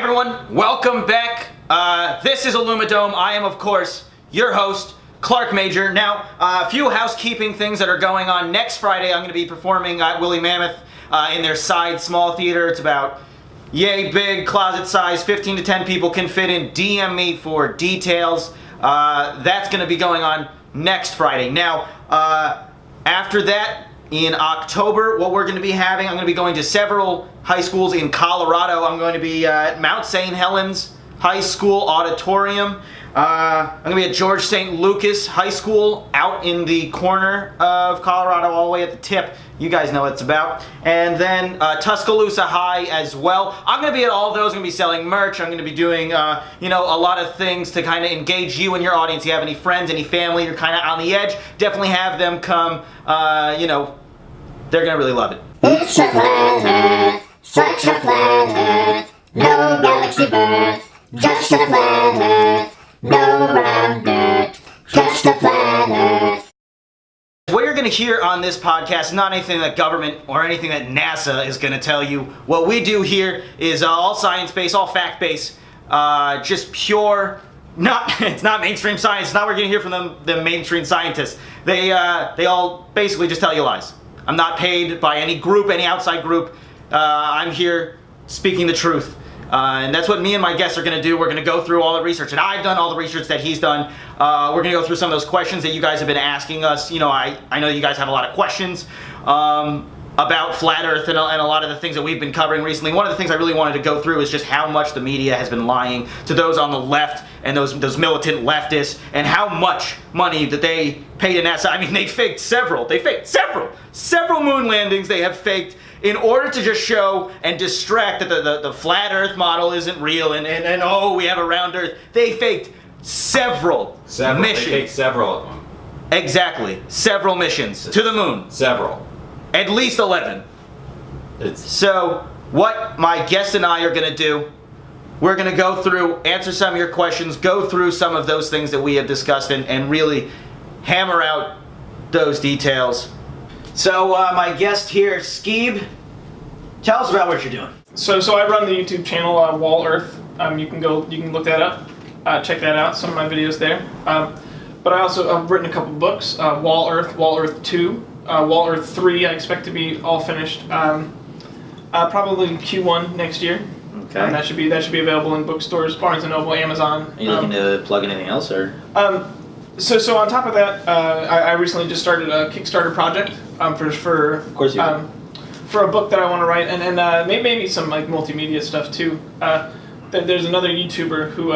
everyone, welcome back. This is Alumi-Dome. I am, of course, your host, Clark Major. Now, a few housekeeping things that are going on. Next Friday, I'm going to be performing at Woolly Mammoth in their side small theater. It's about yay big, closet size, 15 to 10 people can fit in. DM me for details. That's going to be going on next Friday. Now, after that, in October, what we're going to be having, I'm going to be going to several high schools in Colorado. I'm going to be at Mount St. Helens High School Auditorium. I'm going to be at George St. Lucas High School out in the corner of Colorado, all the way at the tip. You guys know what it's about. And then Tuscaloosa High as well. I'm going to be at all of those. I'm going to be selling merch. I'm going to be doing, a lot of things to kind of engage you and your audience. If you have any friends, any family, you're kind of on the edge, definitely have them come. They're going to really love it. It's a flat Earth, such a flat Earth, no galaxy birth, just a flat Earth, no round dirt, just a flat Earth. What you're going to hear on this podcast is not anything that government or anything that NASA is going to tell you. What we do here is all science-based, all fact-based, just pure, it's not mainstream science. It's not what you're going to hear from the mainstream scientists. They all basically just tell you lies. I'm not paid by any group, any outside group. I'm here speaking the truth. And that's what me and my guests are going to do. We're going to go through all the research, and I've done all the research that he's done. We're going to go through some of those questions that you guys have been asking us. I know you guys have a lot of questions about Flat Earth and a lot of the things that we've been covering recently. One of the things I really wanted to go through is just how much the media has been lying to those on the left and those militant leftists, and how much money that they pay to NASA. I mean, they faked several moon landings they have faked in order to just show and distract that the flat Earth model isn't real and oh, we have a round Earth. They faked several missions. They faked several of them. Exactly. Several missions to the moon. Several. At least 11. So, what my guest and I are going to do, we're going to go through, answer some of your questions, go through some of those things that we have discussed, and really hammer out those details. So, my guest here, Skeeb, tell us about what you're doing. So I run the YouTube channel Wall Earth. You can look that up, check that out. Some of my videos there. But I've written a couple books. Wall Earth 2, Wall Earth 3. I expect to be all finished probably Q1 next year. Okay. That should be available in bookstores, Barnes and Noble, Amazon. Are you looking to plug in anything else, or? So on top of that, I recently just started a Kickstarter project for Of course you did. For a book that I want to write, and maybe some like multimedia stuff too. There's another YouTuber who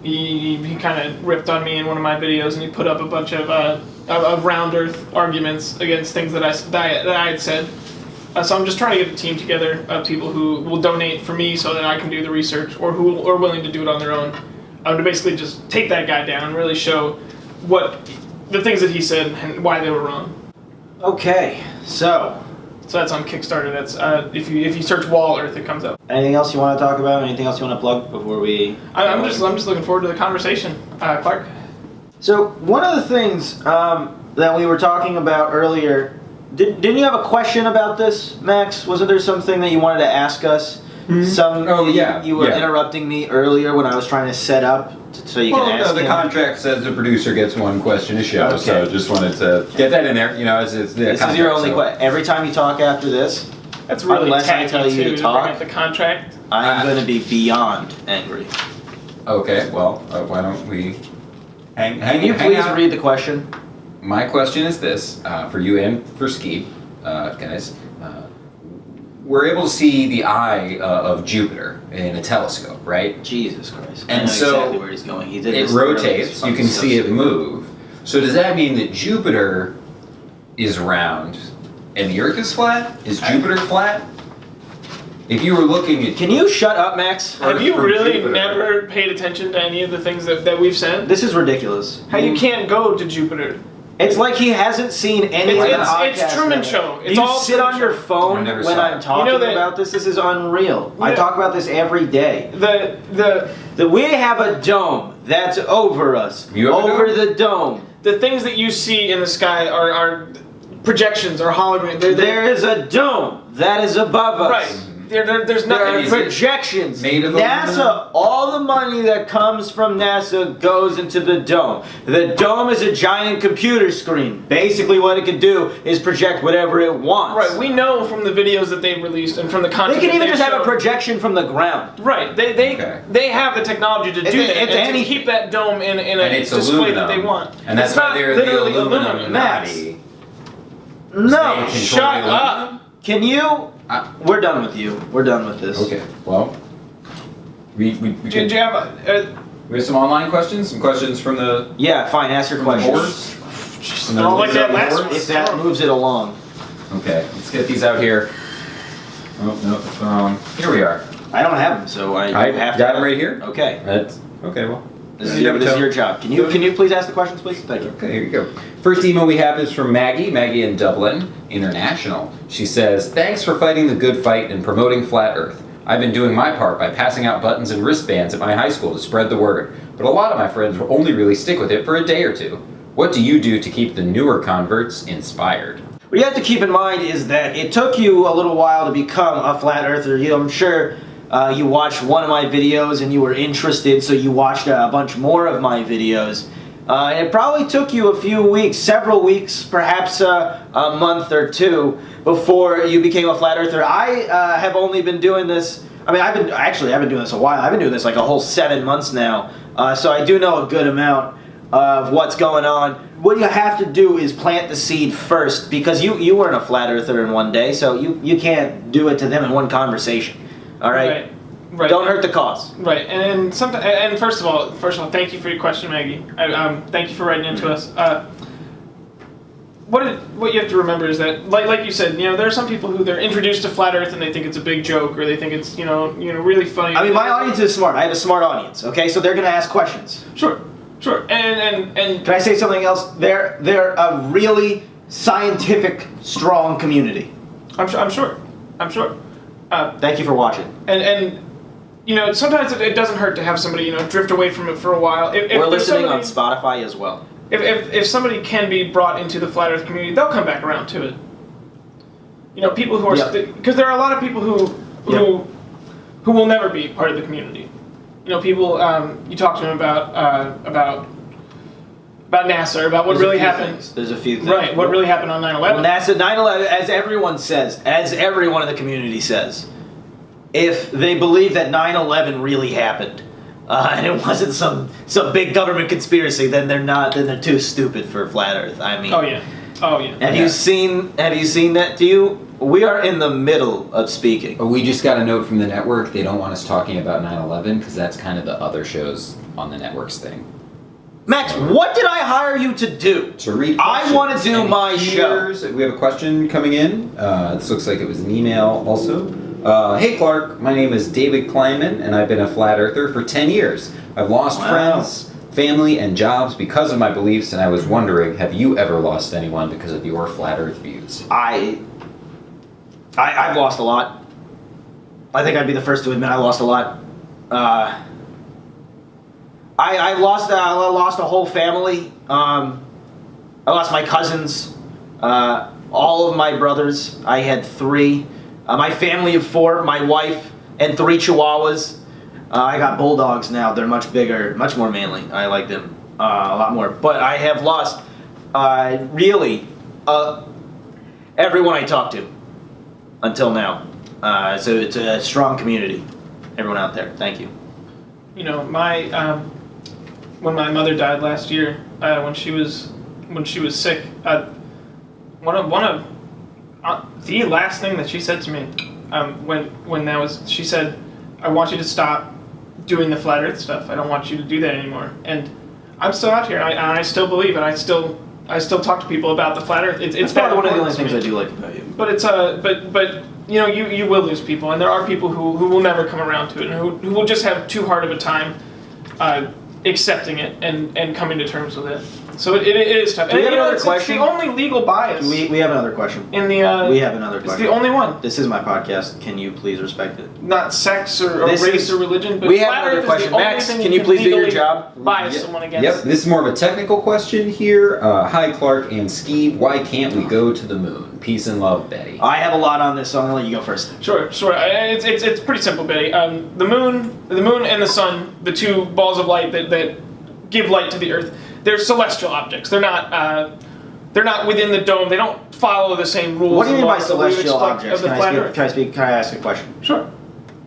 he kind of ripped on me in one of my videos, and he put up a bunch of round Earth arguments against things that I had said. So I'm just trying to get a team together of people who will donate for me so that I can do the research, or who are willing to do it on their own, to basically just take that guy down and really show what the things that he said and why they were wrong. Okay, so that's on Kickstarter. That's if you search Wall Earth, it comes up. anything else you want to talk about? Anything else you want to plug before we? I'm just looking forward to the conversation, Clark. So one of the things that we were talking about earlier, didn't you have a question about this, Max? Wasn't there something that you wanted to ask us? Mm-hmm. You were interrupting me earlier when I was trying to set up so you can ask the him. contract says the producer gets one question a show, Okay. so just wanted to get that in there. It's the This is your only question. Every time you talk after this, That's really unless I tacky tell you to bring talk, up the contract. I'm going to be beyond angry. Okay, well, why don't we hang Can you hang please out. read the question? My question is this, for you and for Skeeb, guys. We're able to see the eye of Jupiter in a telescope, right? Jesus Christ. And I know so exactly where he's going. He did it this earlier. rotates. You can see it move. So does that mean that Jupiter is round and the Earth is flat? Is Jupiter flat? If you were looking at... Can you shut up, Max? Have you from really Jupiter. never paid attention to any of the things that we've said? This is ridiculous. How you can't go to Jupiter? It's like he hasn't seen any of the podcasts. It's Truman Show. Do It's you all sit on your phone I never when saw I'm it. talking You know that- about this? This is unreal. I Yeah. talk about this every day. The We have a dome that's over us. You have a over dome? the dome. the things that you see in the sky are projections or holograms. There is a dome that is above us. Right. There's There nothing. are projections. Made of NASA, aluminum? all the money that comes from NASA goes into the dome. The dome is a giant computer screen. Basically, what it can do is project whatever it wants. Right, we know from the videos that they've released and from the content. They can even that just have a shown- projection from the ground. Right, Okay. they have the technology to do It's- that it's and to anything. keep that dome in And a it's display aluminum. that they want. And that's it's why not they're the literally aluminum Max. Nazi. No, They shut control the up. aluminum? Can you? Uh, We're done with you. We're done with this. Okay, well, we Do you have we have some online questions, some questions from the Yeah, fine. Ask your from the questions. boards. From the not like that last boards? one. If that moves it along. Okay, let's get these out here. Oh no, that's wrong. Here we are. I don't have them, so I I have got to. them right here. Okay. That's okay. Well, This is your job. Can you please ask the questions, please? Thank you. Okay, here you go. First email we have is from Maggie. Maggie in Dublin, International. She says, "Thanks for fighting the good fight and promoting Flat Earth. I've been doing my part by passing out buttons and wristbands at my high school to spread the word, but a lot of my friends will only really stick with it for a day or two. What do you do to keep the newer converts inspired?" What you have to keep in mind is that it took you a little while to become a flat earther. I'm sure you watched one of my videos and you were interested, so you watched a bunch more of my videos. And it probably took you a few weeks, several weeks, perhaps a month or two before you became a flat earther. I have only been doing this. I mean, I've been doing this a while. I've been doing this like a whole 7 months now, so I do know a good amount of what's going on. What you have to do is plant the seed first, because you weren't a flat earther in one day, so you can't do it to them in one conversation. All right. Right. Don't hurt the cause. Right, and first of all, thank you for your question, Maggie. Thank you for writing into us. What you have to remember is that, like you said, there are some people who they're introduced to flat Earth and they think it's a big joke, or they think it's really funny. I mean, my audience is smart. I have a smart audience. Okay, so they're gonna ask questions. Sure, and Can I say something else? They're a really scientific, strong community. I'm sure. Thank you for watching. And sometimes it doesn't hurt to have somebody drift away from it for a while. If We're there's listening on somebody- Spotify as well. If somebody can be brought into the flat Earth community, they'll come back around to it. People who are because there are a lot of people who will never be part of the community. People you talk to them about NASA, or about what really happened. There's a few things. Right, what really happened on 9/11. Well, NASA 9/11, as everyone says, as everyone in the community says, if they believe that 9/11 really happened, and it wasn't some big government conspiracy, then they're too stupid for flat Earth. I mean, Oh yeah. Have you seen that? We are in the middle of speaking. We just got a note from the network. They don't want us talking about 9/11 because that's kind of the other shows on the network's thing. Max, what did I hire you to do? To read I questions. want to do And my show. We have a question coming in. This looks like it was an email also. Hey Clark, my name is David Kleinman and I've been a flat earther for 10 years. I've lost friends, family, and jobs because of my beliefs, and I was wondering, have you ever lost anyone because of your flat earth views? I've lost a lot. I think I'd be the first to admit I lost a lot. I lost a whole family. I lost my cousins, all of my brothers. I had 3. My family of 4, my wife, and 3 chihuahuas. I got bulldogs now. They're much bigger, much more manly. I like them a lot more. But I have lost, really, everyone I talked to until now. So it's a strong community. Everyone out there, thank you. When my mother died last year, when she was sick, one of the last thing that she said to me, she said, "I want you to stop doing the flat Earth stuff. I don't want you to do that anymore." And I'm still out here, and I still believe, and I still talk to people about the flat Earth. It's probably one of the only important to things me. I do like about you. But it's you will lose people, and there are people who will never come around to it, and who will just have too hard of a time accepting it and coming to terms with it. So it is tough. Do we have another it's question? the only legal bias We have another question. in the. We have another It's question. the only one. This is my podcast. Can you please respect it? Not sex or This race is- or religion, but we have flat another Earth is question. the only Max, thing can you please do your legally job? Bias someone against. Yep, this is more of a technical question here. Hi, Clark and Skeeb. Why can't we go to the moon? Peace and love, Betty. I have a lot on this, so I'm gonna let you go first. Sure. It's pretty simple, Betty. The moon and the sun, the two balls of light that give light to the Earth, they're celestial objects. They're not within the dome. They don't follow the same rules. What do you mean by and laws that we would celestial expect objects? of the flat Earth. Can I ask a question? Sure.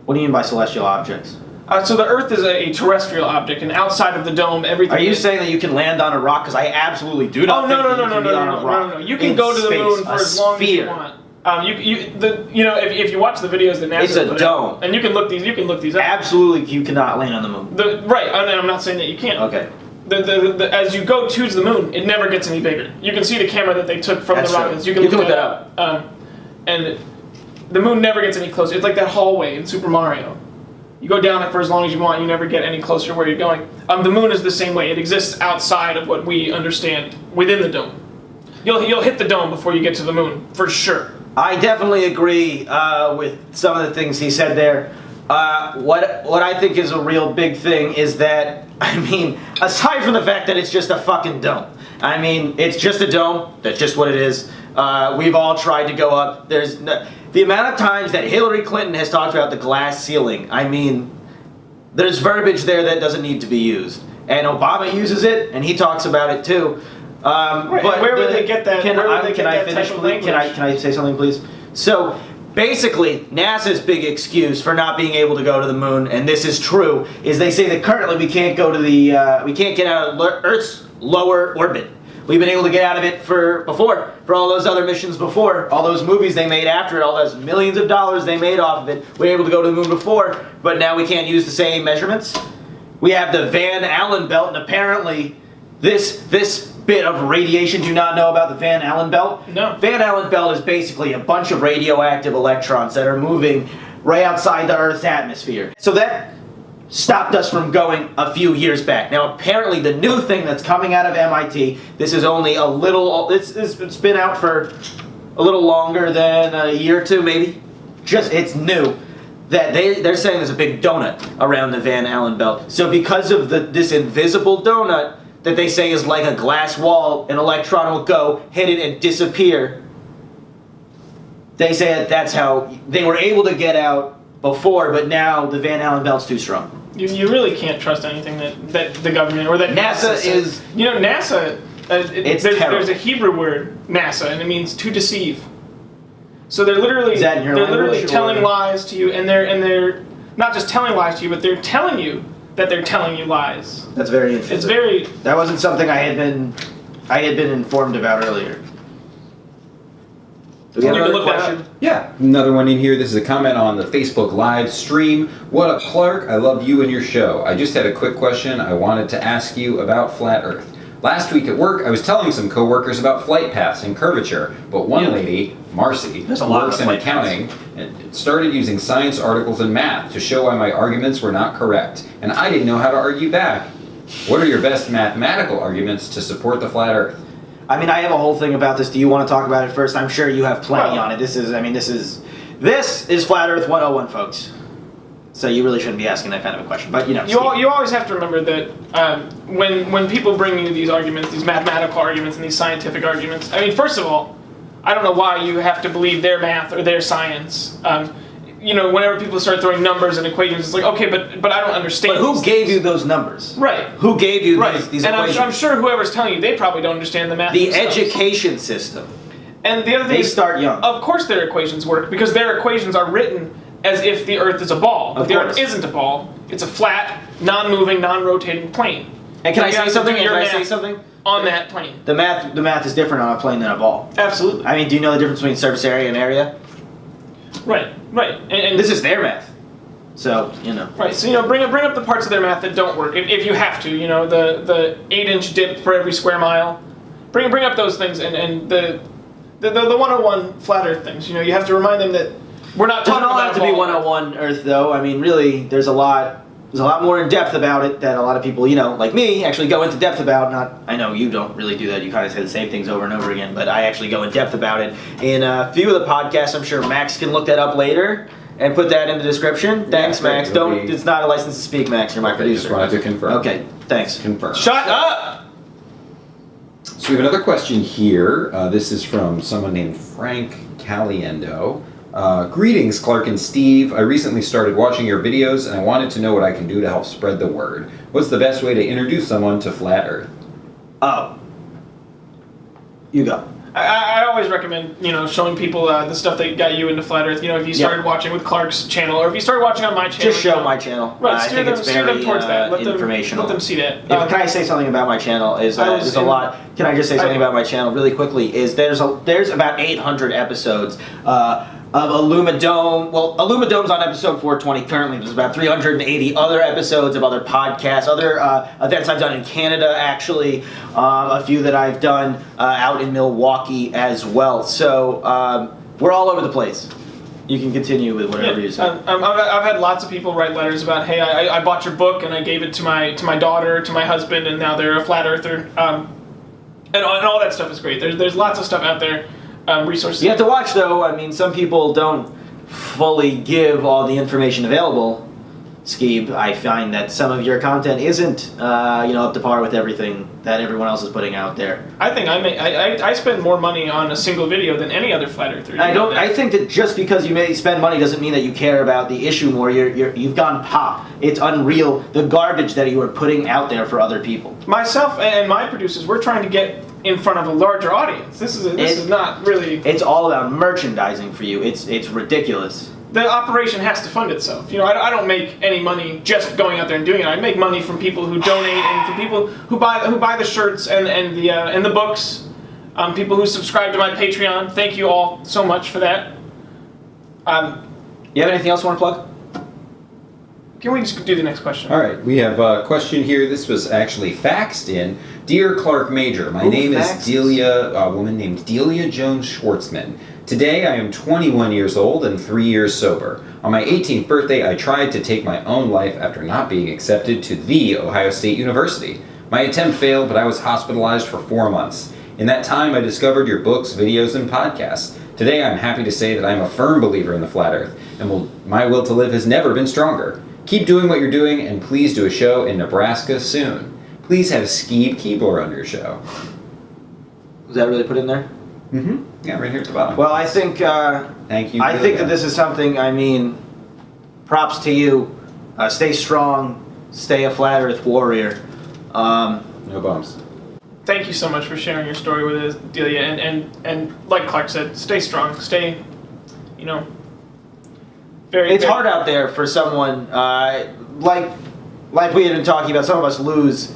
What do you mean by celestial objects? So the Earth is a terrestrial object, and outside of the dome, everything. Are you is- saying that you can land on a rock? Because I absolutely do not. Oh think no! that you can be on a rock No! You can in go to the space, moon for a as long as you sphere. want. If you watch the videos that NASA It's a put dome. out, and you can look these up. Absolutely, you cannot land on the moon. Right, and I'm not saying that you can't. Okay. As you go towards the moon, it never gets any bigger. You can see the camera that they took from That's the true. rockets. You can look that up. And the moon never gets any closer. It's like that hallway in Super Mario. You go down it for as long as you want. You never get any closer to where you're going. The moon is the same way. It exists outside of what we understand within the dome. You'll hit the dome before you get to the moon, for sure. I definitely agree with some of the things he said there. What I think is a real big thing is that, I mean, aside from the fact that it's just a fucking dome. I mean, it's just a dome. That's just what it is. We've all tried to go up. The amount of times that Hillary Clinton has talked about the glass ceiling, I mean, there's verbiage there that doesn't need to be used. And Obama uses it, and he talks about it too. Right, But where would they get that? Can where would they I get that finish, type of please? language? Can I say something, please? So, basically, NASA's big excuse for not being able to go to the moon, and this is true, is they say that currently we can't go to we can't get out of Earth's lower orbit. We've been able to get out of it for all those other missions before, all those movies they made after it, all those millions of dollars they made off of it. We were able to go to the moon before, but now we can't use the same measurements. We have the Van Allen belt, and apparently this bit of radiation. Do you not know about the Van Allen belt? No. Van Allen belt is basically a bunch of radioactive electrons that are moving right outside the Earth's atmosphere. So that stopped us from going a few years back. Now apparently the new thing that's coming out of MIT, this is only a little, it's been out for a little longer than a year or two maybe. It's new. That they're saying there's a big donut around the Van Allen belt. So because of this invisible donut that they say is like a glass wall, an electron will go, hit it, and disappear. They say that that's how they were able to get out before, but now the Van Allen belt's too strong. You really can't trust anything that the government or that NASA says. is. You know, NASA. There's a Hebrew word, NASA, and it means to deceive. So they're literally Is that in your language, telling or- lies to you, and they're not just telling lies to you, but they're telling you that they're telling you lies. That's very interesting. It's very. That wasn't something I had been informed about earlier. Do we have You can another look that question? up. Yeah, another one in here. This is a comment on the Facebook live stream. What up, Clark? I love you and your show. I just had a quick question I wanted to ask you about flat Earth. Last week at work, I was telling some coworkers about flight paths and curvature, but one lady, Marcy, There's a who lot works of in flight accounting, and started using science articles and math to show why my arguments were not correct, and I didn't know how to argue back. What are your best mathematical arguments to support the flat Earth? I mean, I have a whole thing about this. Do you want to talk about it first? I'm sure you have plenty Well- on it. This is Flat Earth 101, folks. So you really shouldn't be asking that kind of a question. But, You always have to remember that when people bring you these arguments, these mathematical arguments and these scientific arguments, I mean, first of all, I don't know why you have to believe their math or their science. Whenever people start throwing numbers and equations, it's like, okay, but I don't understand. But who these gave things. you those numbers? Right. Who gave you Right. these And equations? I'm sure whoever's telling you, they probably don't understand the math The themselves. education system. And the other thing They is, start young. of course their equations work, because their equations are written as if the Earth is a ball. But Of the course. Earth isn't a ball. It's a flat, non-moving, non-rotating plane. And can So I you say have to something? do your Can I say math something? on that plane? The math is different on a plane than a ball. Absolutely. I mean, do you know the difference between surface area and area? Right. And This is their math. So, right. So bring up the parts of their math that don't work if you have to. The 8-inch dip for every square mile. Bring up those things and the 101 flat Earth things. You have to remind them that we're not Doesn't talking all about have to be ball. 101 Earth, though. I mean, really, there's a lot There's a lot more in depth about it that a lot of people, like me, actually go into depth about. I know you don't really do that. You kind of say the same things over and over again, but I actually go in depth about it in a few of the podcasts. I'm sure Max can look that up later and put that in the description. Thanks, Max. It's not a license to speak, Max. You're my producer. Just wanted to confirm. Okay, thanks. Confirm. Shut up! So we have another question here. This is from someone named Frank Caliendo. Greetings, Clark and Steve. I recently started watching your videos and I wanted to know what I can do to help spread the word. What's the best way to introduce someone to Flat Earth? Oh. You go. I always recommend, showing people the stuff that got you into Flat Earth. If you started watching with Clark's channel, or if you started watching on my channel. Just show my channel. Right, I think it's very towards that. informational. Let them see that. Can I say something about my channel? There's a lot. Can I just say something about my channel really quickly? There's about 800 episodes of Alumi-Dome. Well, Alumi-Dome's on episode 420 currently. There's about 380 other episodes of other podcasts, other events I've done in Canada, actually, a few that I've done out in Milwaukee as well. So we're all over the place. You can continue with whatever you say. I've had lots of people write letters about, hey, I bought your book and I gave it to my daughter, to my husband, and now they're a flat earther. And all that stuff is great. There's lots of stuff out there. Resources. You have to watch, though. I mean, some people don't fully give all the information available. Skeeb, I find that some of your content isn't, up to par with everything that everyone else is putting out there. I think I spend more money on a single video than any other flat earther. I think that just because you may spend money doesn't mean that you care about the issue more. You've gone pop. It's unreal, the garbage that you are putting out there for other people. Myself and my producers, we're trying to get in front of a larger audience. This is not really. It's all about merchandising for you. It's ridiculous. The operation has to fund itself. I don't make any money just going out there and doing it. I make money from people who donate and from people who buy the shirts and the books. People who subscribe to my Patreon. Thank you all so much for that. You have anything else you want to plug? Can we just do the next question? All right, we have a question here. This was actually faxed in. Dear Clark Major, my name is Delia, a woman named Delia Jones Schwartzman. Today I am 21 years old and 3 years sober. On my 18th birthday, I tried to take my own life after not being accepted to the Ohio State University. My attempt failed, but I was hospitalized for 4 months. In that time, I discovered your books, videos, and podcasts. Today, I'm happy to say that I'm a firm believer in the flat earth, and my will to live has never been stronger. Keep doing what you're doing, and please do a show in Nebraska soon. Please have Skeeb Keebler on your show. Was that really put in there? Mm-hmm. Yeah, right here at the bottom. Well, I think... Thank you. I think that this is something, props to you. Stay strong. Stay a flat earth warrior. No bumps. Thank you so much for sharing your story with us, Delia. And like Clark said, stay strong. Stay, It's hard out there for someone, like we had been talking about, some of us lose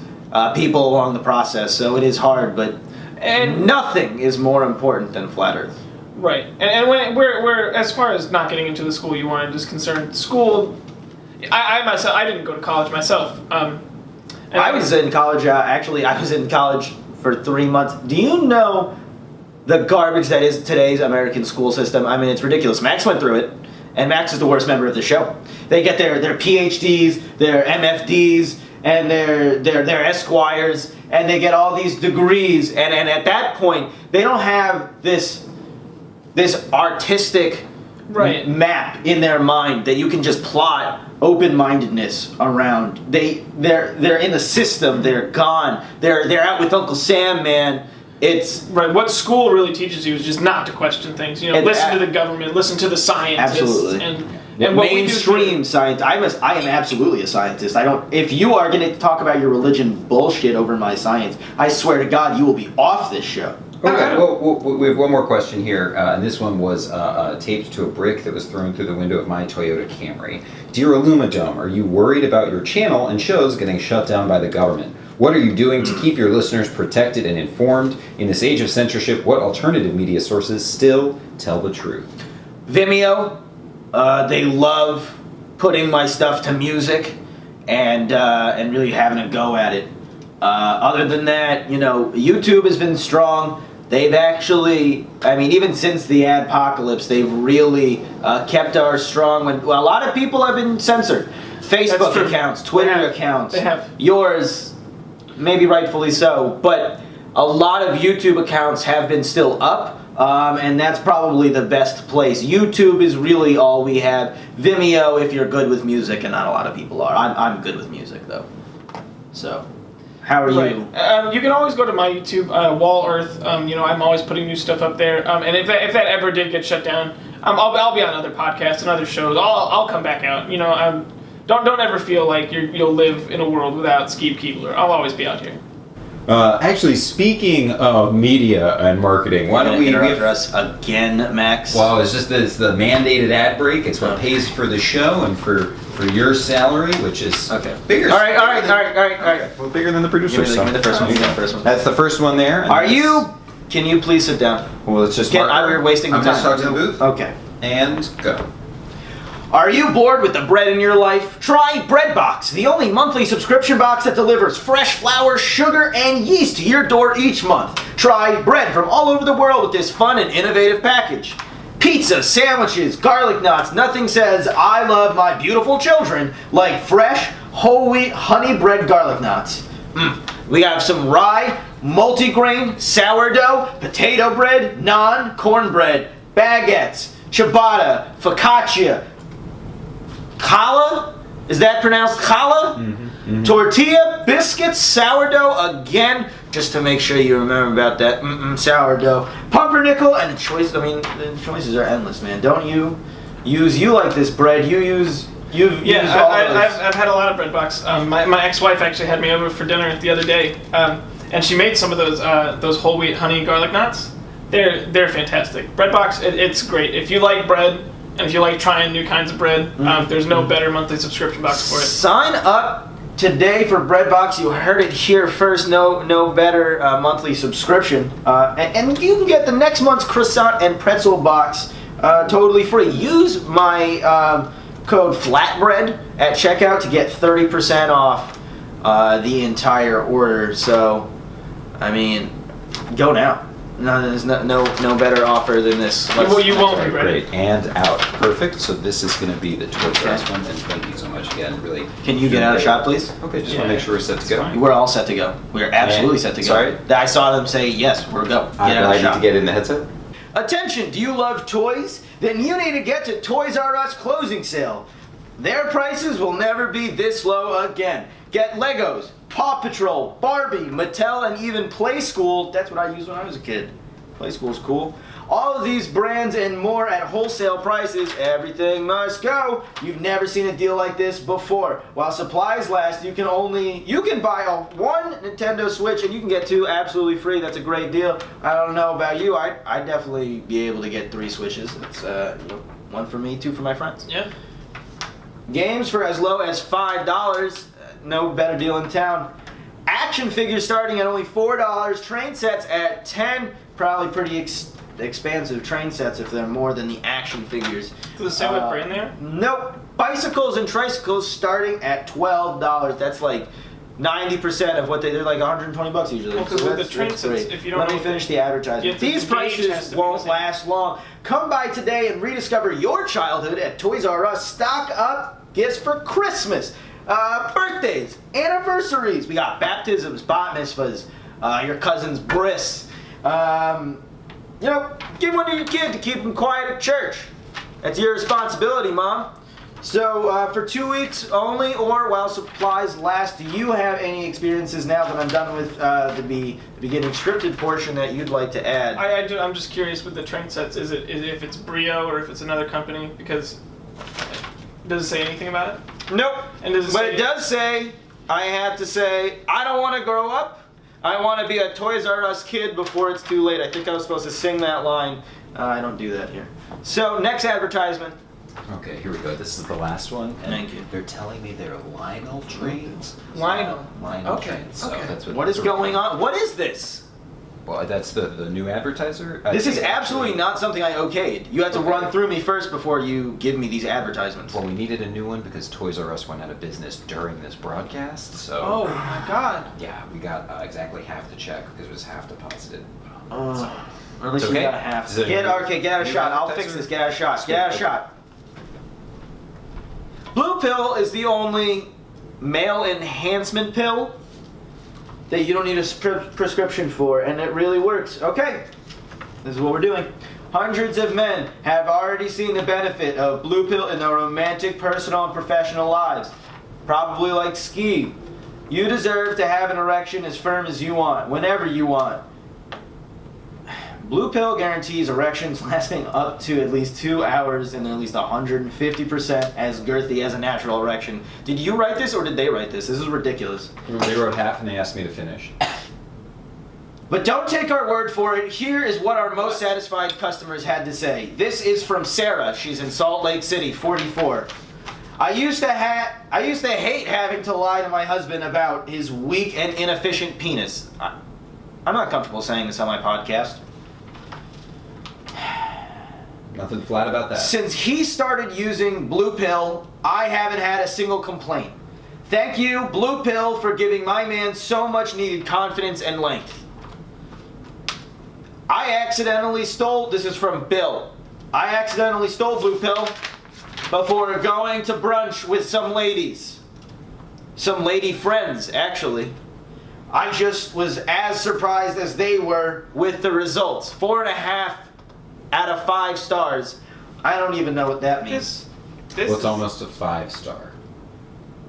people along the process, so it is hard, but nothing is more important than flat earth. Right. And when we're as far as not getting into the school you wanted is concerned, school, I myself, I didn't go to college myself. I was in college, I was in college for 3 months. Do you know the garbage that is today's American school system? It's ridiculous. Max went through it. And Max is the worst member of the show. They get their PhDs, their MFDs, and their Esquires, and they get all these degrees. And at that point, they don't have this artistic map in their mind that you can just plot open-mindedness around. They're in the system. They're gone. They're out with Uncle Sam, man. It's right. What school really teaches you is just not to question things. Listen to the government, listen to the scientists. Absolutely. And what mainstream science. I am absolutely a scientist. If you are going to talk about your religion bullshit over my science, I swear to God, you will be off this show. Okay, well, we have one more question here, and this one was taped to a brick that was thrown through the window of my Toyota Camry. Dear Alumi-Dome, are you worried about your channel and shows getting shut down by the government? What are you doing to keep your listeners protected and informed? In this age of censorship, what alternative media sources still tell the truth? Vimeo, they love putting my stuff to music and really having a go at it. Other than that, YouTube has been strong. They've actually, even since the adpocalypse, they've really kept ours strong. A lot of people have been censored. Facebook true. accounts, Twitter They have. accounts. They have. Yours, maybe rightfully so, but a lot of YouTube accounts have been still up, and that's probably the best place. YouTube is really all we have. Vimeo, if you're good with music, and not a lot of people are. I'm good with music, though. So, how are you? You can always go to my YouTube, Wall Earth. I'm always putting new stuff up there. And if that ever did get shut down, I'll be on other podcasts and other shows. I'll come back out. Don't ever feel like you'll live in a world without Skeeb Keebler. I'll always be out here. Actually, speaking of media and marketing, why don't we interrupt us again, Max? Well, it's the mandated ad break. It's what pays for the show and for your salary, which is bigger. All right. Well, bigger than the producer. Give me the first one. That's the first one there. Can you please sit down? Well, it's just. We're wasting the I'm time. just talking to the booth. Okay. And go. Are you bored with the bread in your life? Try Breadbox, the only monthly subscription box that delivers fresh flour, sugar, and yeast to your door each month. Try bread from all over the world with this fun and innovative package. Pizza, sandwiches, garlic knots, nothing says I love my beautiful children like fresh, whole wheat, honey bread garlic knots. We have some rye, multigrain, sourdough, potato bread, naan, cornbread, baguettes, ciabatta, focaccia, challah? Is that pronounced challah? Tortilla, biscuits, sourdough again, just to make sure you remember about that. Sourdough, pumpernickel, and the choices are endless, man. Don't you like this bread? I've had a lot of Breadbox. My ex-wife actually had me over for dinner the other day, and she made some of those whole wheat honey garlic knots. They're fantastic. Breadbox, it's great if you like bread. And if you like trying new kinds of bread, there's no better monthly subscription box for it. Sign up today for Breadbox. You heard it here first. No better monthly subscription. And you can get the next month's croissant and pretzel box totally free. Use my code FLATBREAD at checkout to get 30% off the entire order. So, go now. No, there's no better offer than this. You won't regret it. Great. And out. Perfect. So this is going to be the Toys R Us one. And thank you so much again. Really. Can you get out a shot, please? Okay. Just want to make sure we're set to go. We're all set to go. We're absolutely set to go. Sorry? I saw them say yes. We're go. I need to get in the headset. Attention! Do you love toys? Then you need to get to Toys R Us closing sale. Their prices will never be this low again. Get Legos, Paw Patrol, Barbie, Mattel, and even Playskool. That's what I used when I was a kid. Playskool's cool. All of these brands and more at wholesale prices. Everything must go. You've never seen a deal like this before. While supplies last, you can buy one Nintendo Switch and you can get 2 absolutely free. That's a great deal. I don't know about you. I'd definitely be able to get 3 Switches. It's 1 for me, 2 for my friends. Yeah. Games for as low as $5. No better deal in town. Action figures starting at only $4. Train sets at $10. Probably pretty expansive train sets if they're more than the action figures. Does it say what brand they are? Nope. Bicycles and tricycles starting at $12. That's like 90% of what they're like $120 usually. Well, because with the train sets, if you don't Let me finish the advertisement. These prices won't last long. Come by today and rediscover your childhood at Toys R Us. Stock up gifts for Christmas, birthdays, anniversaries. We got baptisms, bat mitzvahs, your cousin's bris. Give one to your kid to keep him quiet at church. That's your responsibility, Mom. So, for 2 weeks only, or while supplies last, do you have any experiences now that I'm done with the beginning scripted portion that you'd like to add? I do. I'm just curious with the train sets. Is it if it's Brio or if it's another company? Because does it say anything about it? Nope. And does it But it does say, I have to say, I don't want to grow up. I want to be a Toys R Us kid before it's too late. I think I was supposed to sing that line. I don't do that here. So, next advertisement. Okay, here we go. This is the last one. Thank you. They're telling me they're Lionel trains. Lionel. Lionel Okay, trains. So okay. that's What is going on? What is this? Well, that's the new advertiser. This is absolutely not something I okayed. You have to run through me first before you give me these advertisements. Well, we needed a new one because Toys R Us went out of business during this broadcast. So. Oh my God. Yeah, we got exactly half the check because it was half deposited. Or at least It's you okay. got half. Is it Get out a shot. I'll advertiser? fix this. Get out a shot. Get out a shot. Blue pill is the only male enhancement pill that you don't need a prescription for, and it really works. Okay, this is what we're doing. Hundreds of men have already seen the benefit of blue pill in their romantic, personal, and professional lives. Probably like Skeeb. You deserve to have an erection as firm as you want, whenever you want. Blue pill guarantees erections lasting up to at least 2 hours and at least 150% as girthy as a natural erection. Did you write this or did they write this? This is ridiculous. They wrote half and they asked me to finish. But don't take our word for it. Here is what our most satisfied customers had to say. This is from Sarah. She's in Salt Lake City, 44. I used to hate having to lie to my husband about his weak and inefficient penis. I'm not comfortable saying this on my podcast. Nothing flat about that. Since he started using Blue Pill, I haven't had a single complaint. Thank you, Blue Pill, for giving my man so much needed confidence and length. This is from Bill. I accidentally stole Blue Pill before going to brunch with some ladies. Some lady friends, actually. I just was as surprised as they were with the results. 4.5 out of 5 stars. I don't even know what that means. Well, it's almost a 5-star.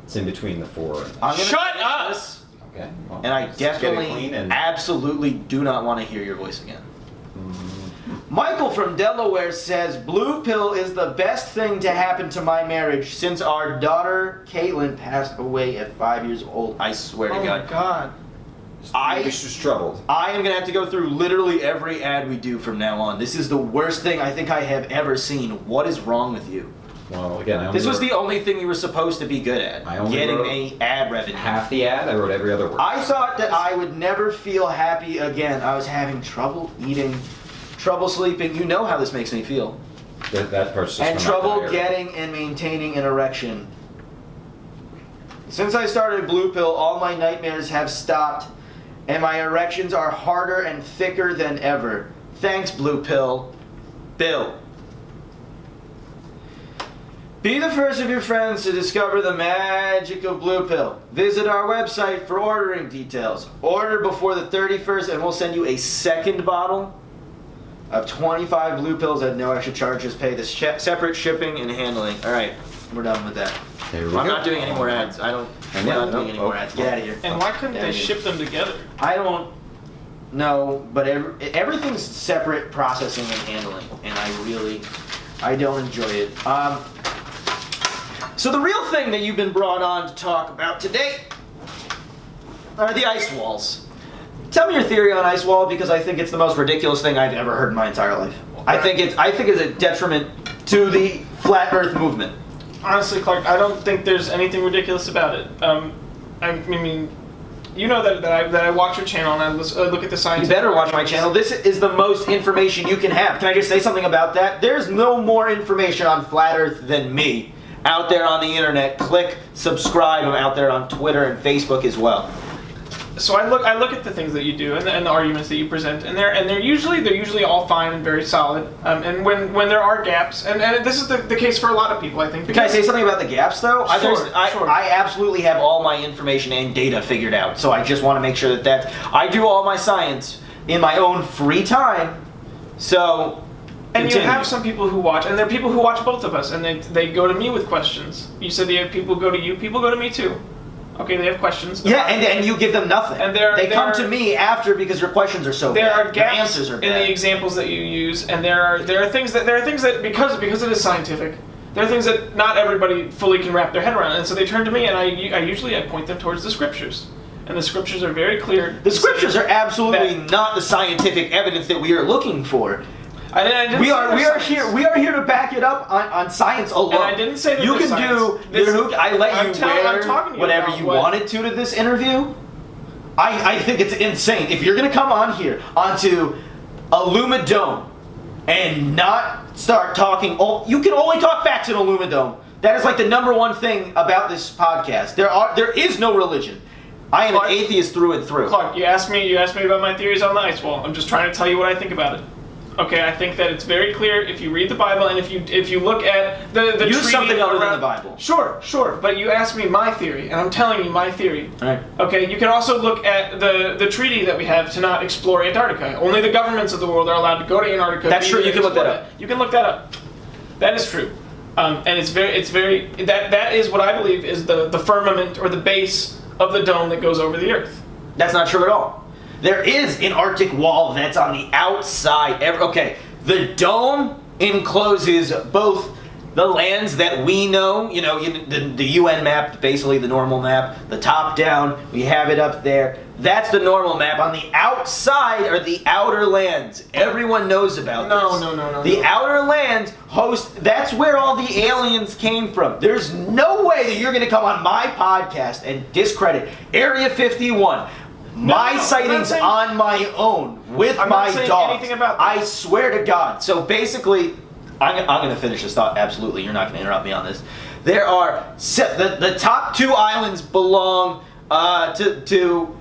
It's in between the 4 and the... Shut up! Okay. Well, And I just get it definitely, clean and... absolutely do not want to hear your voice again. Michael from Delaware says, Blue Pill is the best thing to happen to my marriage since our daughter, Caitlin, passed away at 5 years old. I swear to Oh God. my God. Maybe she's troubled. I am going to have to go through literally every ad we do from now on. This is the worst thing I think I have ever seen. What is wrong with you? Well, again, I only This was wrote the only thing you were supposed to be good at. I only Getting wrote a ad revenue. half the ad. I wrote every other word. I thought that I would never feel happy again. I was having trouble eating, trouble sleeping. You know how this makes me feel. That part's just And from my trouble diary. getting and maintaining an erection. Since I started Blue Pill, all my nightmares have stopped, and my erections are harder and thicker than ever. Thanks, Blue Pill. Bill. Be the first of your friends to discover the magic of Blue Pill. Visit our website for ordering details. Order before the 31st and we'll send you a second bottle of 25 Blue Pills at no extra charges. Pay the separate shipping and handling. All right, we're done with that. There we I'm go. not doing any more ads. We're not doing any more ads. Get out of here. And why couldn't Get they outta here. ship them together? I don't know, but everything's separate processing and handling, and I don't enjoy it. So the real thing that you've been brought on to talk about today are the ice walls. Tell me your theory on ice wall, because I think it's the most ridiculous thing I've ever heard in my entire life. I think it's a detriment to the flat Earth movement. Honestly, Clark, I don't think there's anything ridiculous about it. I mean, you know that I watch your channel and I look at the science. You better watch my channel. This is the most information you can have. Can I just say something about that? There's no more information on flat Earth than me out there on the internet. Click subscribe. I'm out there on Twitter and Facebook as well. So I look at the things that you do and the arguments that you present, and they're usually all fine and very solid. And when there are gaps, and this is the case for a lot of people, I think. Can I say something about the gaps, though? Sure. I absolutely have all my information and data figured out, so I just want to make sure that I do all my science in my own free time. So, and continue. you have some people who watch, and there are people who watch both of us, and they go to me with questions. You said you have people go to you, people go to me too. Okay, they have questions. Yeah, and you give them nothing. And they come to me after because your questions are so there bad. are gaps Your answers are in bad. the examples that you use, and there are things that because it is scientific, there are things that not everybody fully can wrap their head around, and so they turn to me, and I usually point them towards the scriptures, and the scriptures are very clear. The scriptures are absolutely not the scientific evidence that we are looking for. We are here to back it up on science alone. And I didn't say that you there's can science. do your hook. I let you I'm talking to wear you whatever about you what- wanted to this interview. I think it's insane. If you're gonna come on here onto Alumi-Dome and not start talking, you can only talk facts in Alumi-Dome. That is like the #1 thing about this podcast. There is no religion. I am an atheist through and through. Clark, you asked me about my theories on the ice wall. I'm just trying to tell you what I think about it. Okay, I think that it's very clear if you read the Bible and if you look at the Use treaty something other than around- the Bible. Sure. But you asked me my theory, and I'm telling you my theory. All right. Okay, you can also look at the treaty that we have to not explore Antarctica. Only the governments of the world are allowed to go to Antarctica. That's true, you can look that up. You can look that up. That is true. And that is what I believe is the firmament or the base of the dome that goes over the Earth. That's not true at all. There is an Arctic wall that's on the outside. Okay, the dome encloses both the lands that we know, the UN map, basically the normal map, the top down, we have it up there. That's the normal map. On the outside are the outer lands. Everyone knows about this. No. The outer lands that's where all the aliens came from. There's no way that you're going to come on my podcast and discredit Area 51. My sightings on my own with I'm my not saying dogs. anything about that. I swear to God. So basically, I'm going to finish this thought. Absolutely, you're not going to interrupt me on this. There are the top 2 islands belong to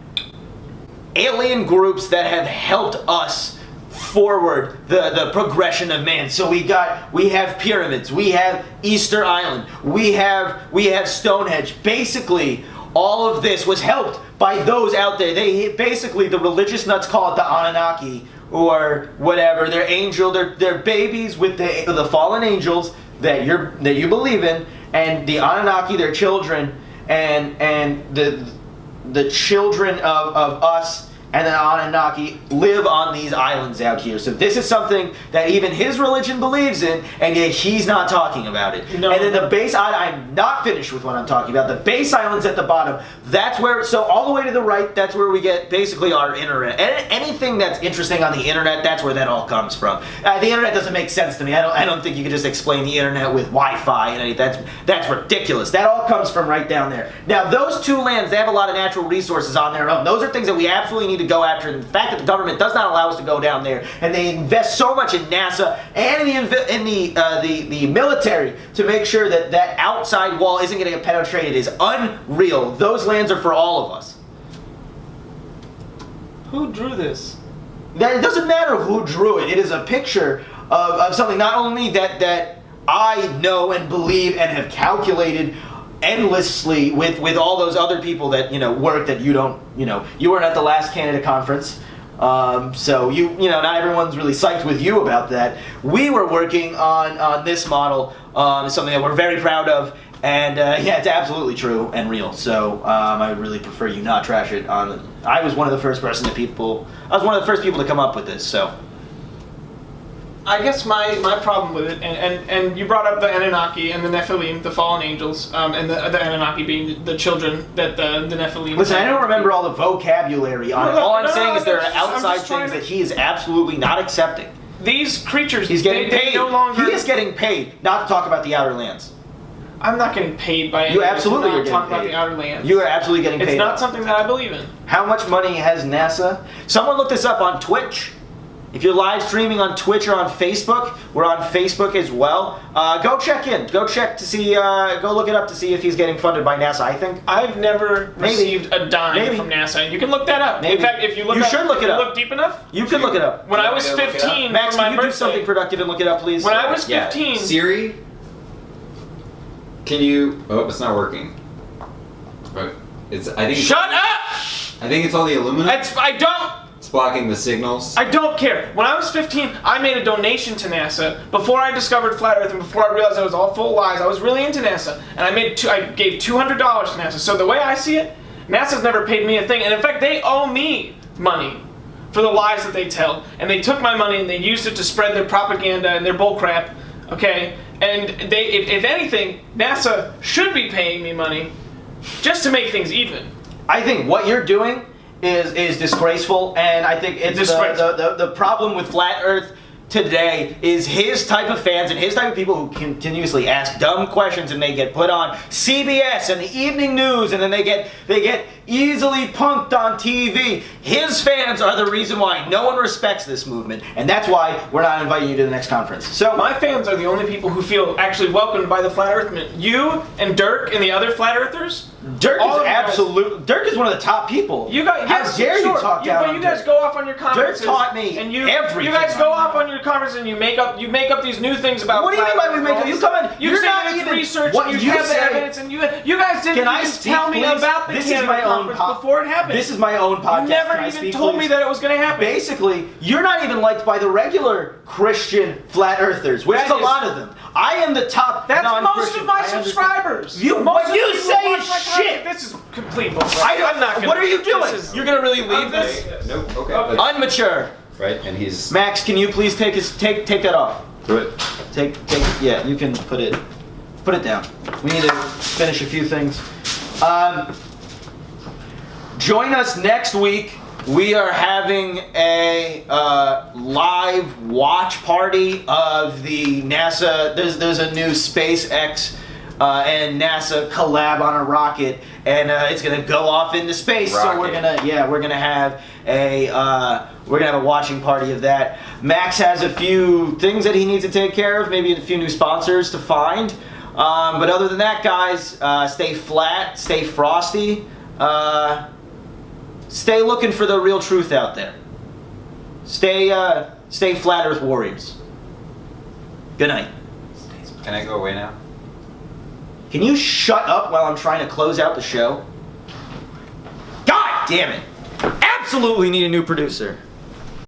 alien groups that have helped us forward the progression of man. So we have pyramids, we have Easter Island, we have Stonehenge. Basically, all of this was helped by those out there. The religious nuts call it the Anunnaki or whatever. They're babies with the fallen angels that you believe in, and the Anunnaki, their children, and the children of us and the Anunnaki live on these islands out here. So this is something that even his religion believes in, and yet he's not talking about it. No. And then the base island, I'm not finished with what I'm talking about. The base island's at the bottom. That's where, so all the way to the right, that's where we get basically our internet. And anything that's interesting on the internet, that's where that all comes from. The internet doesn't make sense to me. I don't think you can just explain the internet with Wi-Fi and anything. That's ridiculous. That all comes from right down there. Now, those 2 lands, they have a lot of natural resources on their own. Those are things that we absolutely need to go after. And the fact that the government does not allow us to go down there, and they invest so much in NASA and in the military to make sure that outside wall isn't going to get penetrated is unreal. Those lands are for all of us. Who drew this? It doesn't matter who drew it. It is a picture of something not only that I know and believe and have calculated endlessly with all those other people that work that you weren't at the last Canada conference, so not everyone's really psyched with you about that. We were working on this model, something that we're very proud of, and it's absolutely true and real. So I really prefer you not trash it. I was one of the first people to come up with this. So I guess my problem with it, and you brought up the Anunnaki and the Nephilim, the fallen angels, and the Anunnaki being the children that the Nephilim. Listen, I don't remember all the vocabulary on it. All I'm saying is there are outside just trying things to- that he is absolutely not accepting. These creatures, He's getting they paid. no longer. He is getting paid not to talk about the outer lands. I'm not getting paid by You anyone absolutely to are not getting talk about paid. the outer lands. You are absolutely getting paid. It's not something that I believe in. How much money has NASA? Someone look this up on Twitch. If you're live streaming on Twitch or on Facebook, we're on Facebook as well. Go check in. Go check to see. Go look it up to see if he's getting funded by NASA. I think. I've never received a dime Maybe. from NASA. You can look that up. Maybe. In fact, if you look You up, should look if it you up. look deep enough. You can look it up. When I was want me to look it up? 15, Max, for my can you do birthday, something productive and look it up, please? when I was Yeah. 15, Siri, can you? Oh, it's not working. But I think. shut up! I think it's all the aluminum. It's blocking the signals. I don't care. When I was 15, I made a donation to NASA before I discovered flat Earth and before I realized it was all full of lies. I was really into NASA, and I gave $200 to NASA. So the way I see it, NASA's never paid me a thing, and in fact, they owe me money for the lies that they tell. And they took my money and they used it to spread their propaganda and their bullcrap. Okay, and if anything, NASA should be paying me money just to make things even. I think what you're doing is disgraceful, and I think it's the problem with Flat Earth today is his type of fans and his type of people who continuously ask dumb questions, and they get put on CBS and the evening news, and then they get easily punked on TV. His fans are the reason why no one respects this movement, and that's why we're not inviting you to the next conference. So my fans are the only people who feel actually welcomed by the Flat Earth movement. You and Dirk and the other Flat Earthers, Dirk All is of you guys- absolute. Dirk is one of the top people. You guys, How yes, dare sure. you talk down But on you guys Dirk? go off on your conferences. taught me and you, everything You guys on go that. off on your conferences and you make up these new things about. What do you mean by we make up? You come in. You You're say not that it's even research. what and you have say. the evidence, and you guys didn't Can I even speak, tell me please? about the This is Canada my own conference before it happened. This is my own podcast. You never Can I even speak, told please? me that it was going to happen. Basically, you're not even liked by the regular Christian flat earthers, which That is a is- lot of them. I am the top. That's most non-Christian. of my I understand. subscribers. What Most of you the people say who is watch my shit. content- This is complete bullshit. I'm not gonna. What are you doing? You're gonna really leave this? Nope. Okay. Okay. but- Unmature. right, and he's Max, can you please take that off? through it. Take. Yeah, you can put it down. We need to finish a few things. Join us next week. We are having a live watch party of the NASA. There's a new SpaceX and NASA collab on a rocket, and it's gonna go off into space. So we're Rocket. gonna have a watching party of that. Max has a few things that he needs to take care of, maybe a few new sponsors to find. But other than that, guys, stay flat, stay frosty. Stay looking for the real truth out there. Stay flat Earth warriors. Good night. Can I go away now? Can you shut up while I'm trying to close out the show? God damn it! Absolutely need a new producer.